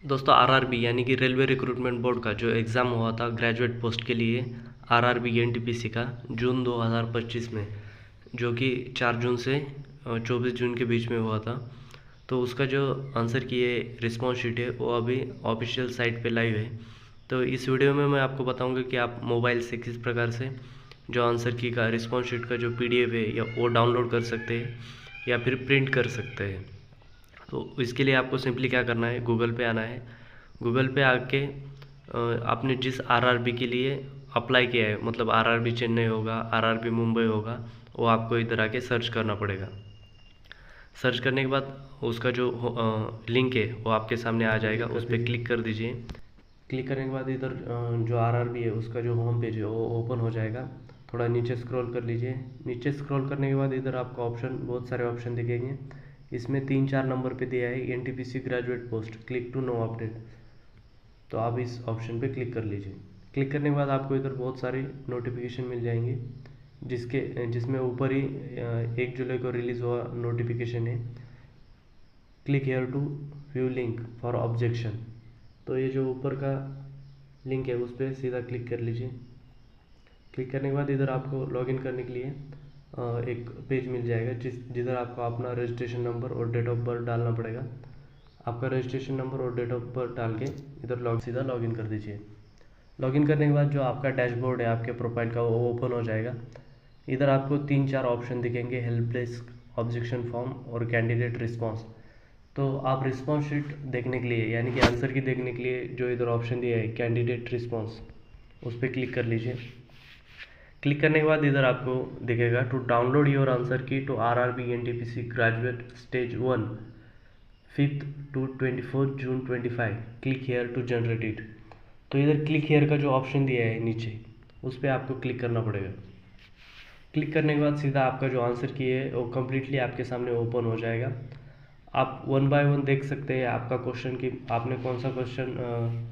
दोस्तों आरआरबी यानी कि रेलवे रिक्रूटमेंट बोर्ड का जो एग्ज़ाम हुआ था ग्रेजुएट पोस्ट के लिए आरआरबी एनटीपीसी का जून 2025 में, जो कि 4 जून से 24 जून के बीच में हुआ था। तो उसका जो आंसर की ये रिस्पॉन्स शीट है वो अभी ऑफिशियल साइट पे लाइव है। तो इस वीडियो में मैं आपको बताऊंगा कि आप मोबाइल से किस प्रकार से जो आंसर की का रिस्पॉन्स शीट का जो पीडीएफ है या वो डाउनलोड कर सकते हैं या फिर प्रिंट कर सकते हैं। तो इसके लिए आपको सिंपली क्या करना है, गूगल पे आना है। गूगल पे आके आपने जिस आरआरबी के लिए अप्लाई किया है, मतलब आरआरबी चेन्नई होगा, आरआरबी मुंबई होगा, वो आपको इधर आके सर्च करना पड़ेगा। सर्च करने के बाद उसका जो लिंक है वो आपके सामने आ जाएगा, उस पर क्लिक कर दीजिए। क्लिक करने के बाद इधर जो आरआरबी है उसका जो होम पेज है वो ओपन हो जाएगा। थोड़ा नीचे स्क्रॉल कर लीजिए। नीचे स्क्रॉल करने के बाद इधर आपको ऑप्शन, बहुत सारे ऑप्शन दिखेंगे। इसमें 3-4 नंबर पे दिया है NTPC graduate post, click to know update. तो आप इस ऑप्शन पे क्लिक कर लीजिए। क्लिक करने के बाद आपको इधर बहुत सारी नोटिफिकेशन मिल जाएंगे, जिसमें ऊपर ही 1 जुलाई को रिलीज़ हुआ नोटिफिकेशन है, click here to view link for objection. तो ये जो ऊपर का लिंक है उस पर सीधा क्लिक कर लीजिए। क्लिक करने के बाद इधर आपको लॉगिन करने के लिए एक पेज मिल जाएगा, जिधर आपको अपना रजिस्ट्रेशन नंबर और डेट ऑफ बर्थ डालना पड़ेगा। आपका रजिस्ट्रेशन नंबर और डेट ऑफ बर्थ डाल के इधर सीधा लॉगिन कर दीजिए। लॉगिन करने के बाद जो आपका डैशबोर्ड है आपके प्रोफाइल का वो ओपन हो जाएगा। इधर आपको 3-4 ऑप्शन दिखेंगे, हेल्प डेस्क, ऑब्जेक्शन फॉर्म और कैंडिडेट रिस्पॉन्स। तो आप रिस्पॉन्स शीट देखने के लिए यानी कि आंसर की देखने के लिए जो इधर ऑप्शन दिया है कैंडिडेट रिस्पॉन्स, उस पर क्लिक कर लीजिए। क्लिक करने के बाद इधर आपको दिखेगा to download your answer key to RRB NTPC graduate stage 1 5th to 24 June 25, click here to generate it. तो इधर क्लिक हेयर का जो ऑप्शन दिया है नीचे, उस पर आपको क्लिक करना पड़ेगा। क्लिक करने के बाद सीधा आपका जो आंसर की है वो कम्प्लीटली आपके सामने ओपन हो जाएगा। आप 1 बाय 1 देख सकते हैं आपका क्वेश्चन की आपने कौन सा क्वेश्चन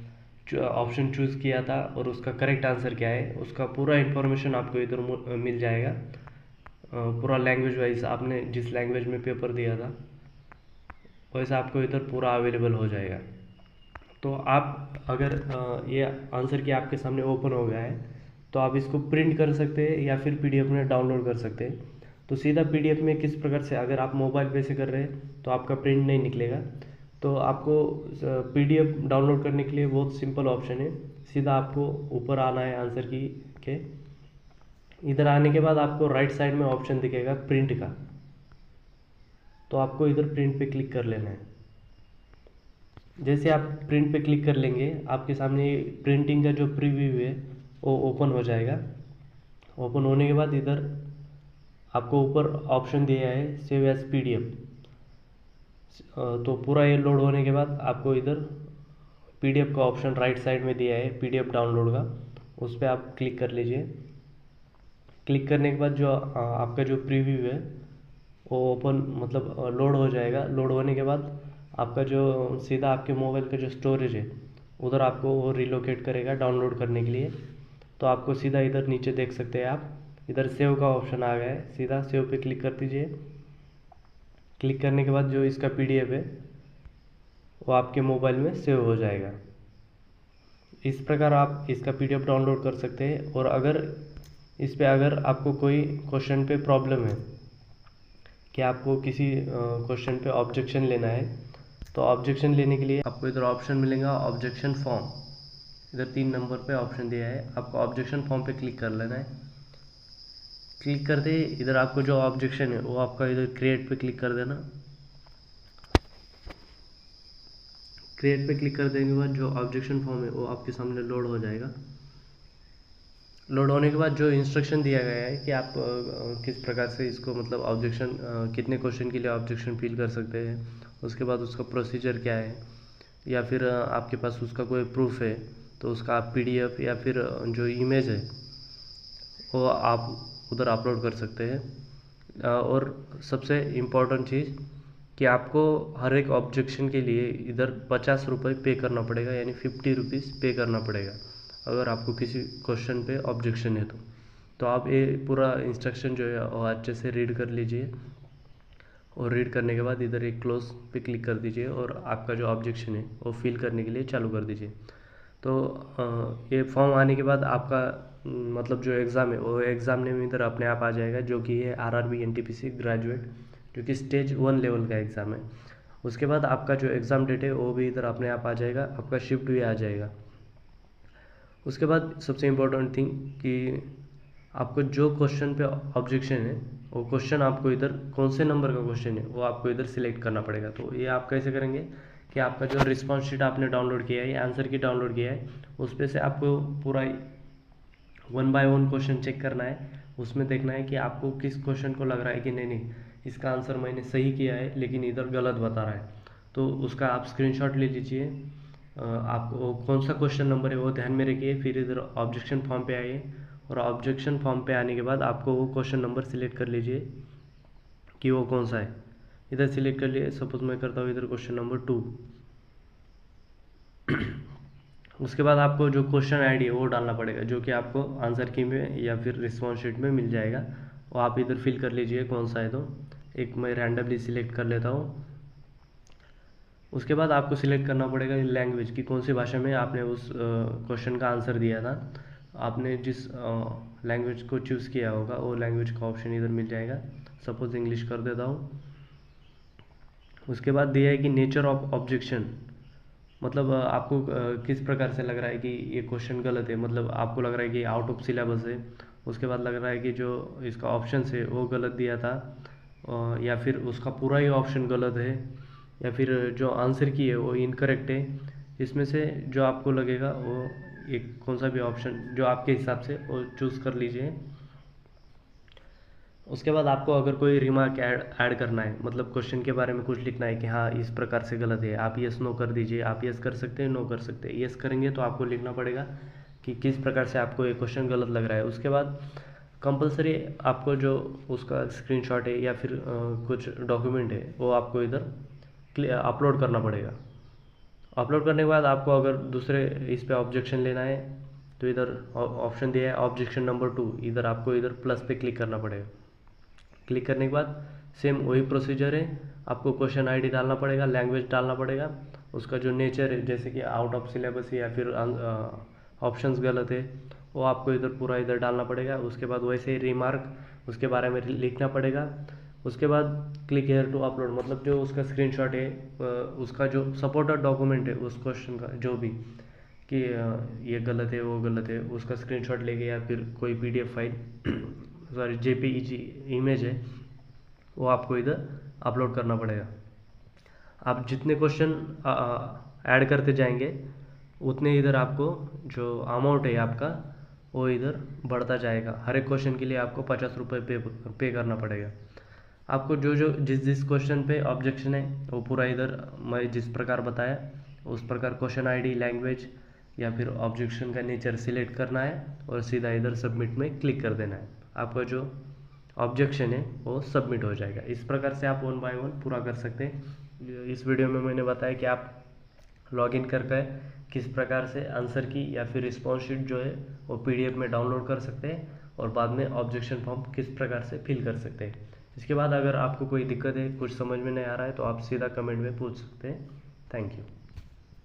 ऑप्शन चूज़ किया था और उसका करेक्ट आंसर क्या है, उसका पूरा इन्फॉर्मेशन आपको इधर मिल जाएगा। पूरा लैंग्वेज वाइज आपने जिस लैंग्वेज में पेपर दिया था वैसा आपको इधर पूरा अवेलेबल हो जाएगा। तो आप अगर ये आंसर की आपके सामने ओपन हो गया है तो आप इसको प्रिंट कर सकते हैं या फिर पीडीएफ में डाउनलोड कर सकते हैं। तो सीधा पीडीएफ में किस प्रकार से, अगर आप मोबाइल पे से कर रहे हैं तो आपका प्रिंट नहीं निकलेगा। तो आपको पीडीएफ डाउनलोड करने के लिए बहुत सिंपल ऑप्शन है। सीधा आपको ऊपर आना है आंसर की के, इधर आने के बाद आपको राइट साइड में ऑप्शन दिखेगा प्रिंट का, तो आपको इधर प्रिंट पे क्लिक कर लेना है। जैसे आप प्रिंट पे क्लिक कर लेंगे आपके सामने प्रिंटिंग का जो प्रीव्यू है वो ओपन हो जाएगा। ओपन होने के बाद इधर आपको ऊपर ऑप्शन दिया है सेव एज पीडीएफ। तो पूरा ये लोड होने के बाद आपको इधर पीडीएफ का ऑप्शन राइट साइड में दिया है पीडीएफ डाउनलोड का, उस पर आप क्लिक कर लीजिए। क्लिक करने के बाद जो आपका जो प्रीव्यू है वो ओपन मतलब लोड हो जाएगा। लोड होने के बाद आपका जो सीधा आपके मोबाइल का जो स्टोरेज है उधर आपको वो रिलोकेट करेगा डाउनलोड करने के लिए। तो आपको सीधा इधर नीचे देख सकते हैं आप, इधर सेव का ऑप्शन आ गया है, सीधा सेव पे क्लिक कर दीजिए। क्लिक करने के बाद जो इसका पीडीएफ है वो आपके मोबाइल में सेव हो जाएगा। इस प्रकार आप इसका पीडीएफ डाउनलोड कर सकते हैं। और अगर इस पे अगर आपको कोई क्वेश्चन पे प्रॉब्लम है कि आपको किसी क्वेश्चन पे ऑब्जेक्शन लेना है, तो ऑब्जेक्शन लेने के लिए आपको इधर ऑप्शन मिलेगा ऑब्जेक्शन फॉर्म। इधर 3 नंबर पे ऑप्शन दिया है, आपको ऑब्जेक्शन फॉर्म पे क्लिक कर लेना है। क्लिक करते ही इधर आपको जो ऑब्जेक्शन है वो आपका इधर क्रिएट पे क्लिक कर देना। क्रिएट पे क्लिक कर देने के बाद जो ऑब्जेक्शन फॉर्म है वो आपके सामने लोड हो जाएगा। लोड होने के बाद जो इंस्ट्रक्शन दिया गया है कि आप किस प्रकार से इसको मतलब ऑब्जेक्शन कितने क्वेश्चन के लिए ऑब्जेक्शन फील कर सकते हैं, उसके बाद उसका प्रोसीजर क्या है, या फिर आपके पास उसका कोई प्रूफ है तो उसका आप पीडीएफ या फिर जो इमेज है वो आप उधर अपलोड कर सकते हैं। और सबसे इम्पोर्टेंट चीज़ कि आपको हर एक ऑब्जेक्शन के लिए इधर 50 रुपये पे करना पड़ेगा, यानी 50 रुपीज़ पे करना पड़ेगा अगर आपको किसी क्वेश्चन पे ऑब्जेक्शन है तो आप ये पूरा इंस्ट्रक्शन जो है वो अच्छे से रीड कर लीजिए। और रीड करने के बाद इधर एक क्लोज पे क्लिक कर दीजिए और आपका जो ऑब्जेक्शन है वो फिल करने के लिए चालू कर दीजिए। तो ये फॉर्म आने के बाद आपका मतलब जो एग्ज़ाम है वो एग्ज़ाम नेम इधर अपने आप आ जाएगा, जो कि है RRB NTPC ग्रेजुएट, जो कि स्टेज 1 लेवल का एग्ज़ाम है। उसके बाद आपका जो एग्ज़ाम डेट है वो भी इधर अपने आप आ जाएगा, आपका शिफ्ट भी आ जाएगा। उसके बाद सबसे इम्पोर्टेंट थिंग कि आपको जो क्वेश्चन पे ऑब्जेक्शन है वो क्वेश्चन आपको इधर कौन से नंबर का क्वेश्चन है वो आपको इधर सिलेक्ट करना पड़ेगा। तो ये आप कैसे करेंगे कि आपका जो रिस्पॉन्स शीट आपने डाउनलोड किया है, आंसर की डाउनलोड किया है, उस पर से आपको पूरा 1 बाय 1 क्वेश्चन चेक करना है। उसमें देखना है कि आपको किस क्वेश्चन को लग रहा है कि नहीं नहीं इसका आंसर मैंने सही किया है लेकिन इधर गलत बता रहा है, तो उसका आप स्क्रीनशॉट ले लीजिए। आपको कौन सा क्वेश्चन नंबर है वो ध्यान में रखिए, फिर इधर ऑब्जेक्शन फॉर्म पे आइए और ऑब्जेक्शन फॉर्म पे आने के बाद आपको वो क्वेश्चन नंबर सिलेक्ट कर लीजिए कि वो कौन सा है। इधर सिलेक्ट कर लिए, सपोज मैं करता हूँ इधर क्वेश्चन नंबर 2। उसके बाद आपको जो क्वेश्चन आईडी है वो डालना पड़ेगा, जो कि आपको आंसर की में या फिर रिस्पॉन्स शीट में मिल जाएगा, वो आप इधर फिल कर लीजिए कौन सा है। तो एक मैं रैंडमली सिलेक्ट कर लेता हूँ। उसके बाद आपको सिलेक्ट करना पड़ेगा लैंग्वेज की, कौन सी भाषा में आपने उस क्वेश्चन का आंसर दिया था। आपने जिस लैंग्वेज को चूज़ किया होगा वो लैंग्वेज का ऑप्शन इधर मिल जाएगा, सपोज इंग्लिश कर देता हूँ। उसके बाद दिया है कि नेचर ऑफ ऑब्जेक्शन, मतलब आपको किस प्रकार से लग रहा है कि ये क्वेश्चन गलत है, मतलब आपको लग रहा है कि आउट ऑफ सिलेबस है। उसके बाद लग रहा है कि जो इसका ऑप्शन है वो गलत दिया था, या फिर उसका पूरा ही ऑप्शन गलत है, या फिर जो आंसर की है वो इनकरेक्ट है। इसमें से जो आपको लगेगा वो एक कौन सा भी ऑप्शन जो आपके हिसाब से वो चूज़ कर लीजिए। उसके बाद आपको अगर कोई रिमार्क ऐड करना है, मतलब क्वेश्चन के बारे में कुछ लिखना है कि हाँ इस प्रकार से गलत है, आप यस नो कर दीजिए। आप यस कर सकते हैं, नो कर सकते हैं। यस करेंगे तो आपको लिखना पड़ेगा कि किस प्रकार से आपको ये क्वेश्चन गलत लग रहा है। उसके बाद कंपलसरी आपको जो उसका स्क्रीनशॉट है या फिर कुछ डॉक्यूमेंट है वो आपको इधर अपलोड करना पड़ेगा। अपलोड करने के बाद आपको अगर दूसरे इस पे ऑब्जेक्शन लेना है तो इधर ऑप्शन दिया है ऑब्जेक्शन नंबर 2, इधर आपको इधर प्लस पे क्लिक करना पड़ेगा। क्लिक करने के बाद सेम वही प्रोसीजर है, आपको क्वेश्चन आईडी डालना पड़ेगा, लैंग्वेज डालना पड़ेगा, उसका जो नेचर है जैसे कि आउट ऑफ सिलेबस है या फिर ऑप्शंस गलत है वो आपको इधर पूरा इधर डालना पड़ेगा। उसके बाद वैसे ही रिमार्क उसके बारे में लिखना पड़ेगा। उसके बाद क्लिक हेयर टू अपलोड, मतलब जो उसका स्क्रीनशॉट है उसका जो सपोर्टेड डॉक्यूमेंट है उस क्वेश्चन का जो भी कि ये गलत है वो गलत है, उसका स्क्रीनशॉट लेके या फिर कोई PDF file sorry JPEG image है वो आपको इधर अपलोड करना पड़ेगा। आप जितने क्वेश्चन ऐड करते जाएंगे उतने इधर आपको जो अमाउंट है आपका वो इधर बढ़ता जाएगा। हर एक क्वेश्चन के लिए आपको 50 रुपये पे करना पड़ेगा। आपको जो जो जिस क्वेश्चन पे ऑब्जेक्शन है वो पूरा इधर मैं जिस प्रकार बताया उस प्रकार क्वेश्चन आईडी, लैंग्वेज या फिर ऑब्जेक्शन का नेचर सिलेक्ट करना है और सीधा इधर सबमिट में क्लिक कर देना है। आपका जो ऑब्जेक्शन है वो सबमिट हो जाएगा। इस प्रकार से आप 1 बाय 1 पूरा कर सकते हैं। इस वीडियो में मैंने बताया कि आप लॉगिन करके किस प्रकार से आंसर की या फिर रिस्पॉन्स शीट जो है वो PDF में डाउनलोड कर सकते हैं और बाद में ऑब्जेक्शन फॉर्म किस प्रकार से फिल कर सकते हैं। इसके बाद अगर आपको कोई दिक्कत है, कुछ समझ में नहीं आ रहा है तो आप सीधा कमेंट में पूछ सकते हैं। Thank you.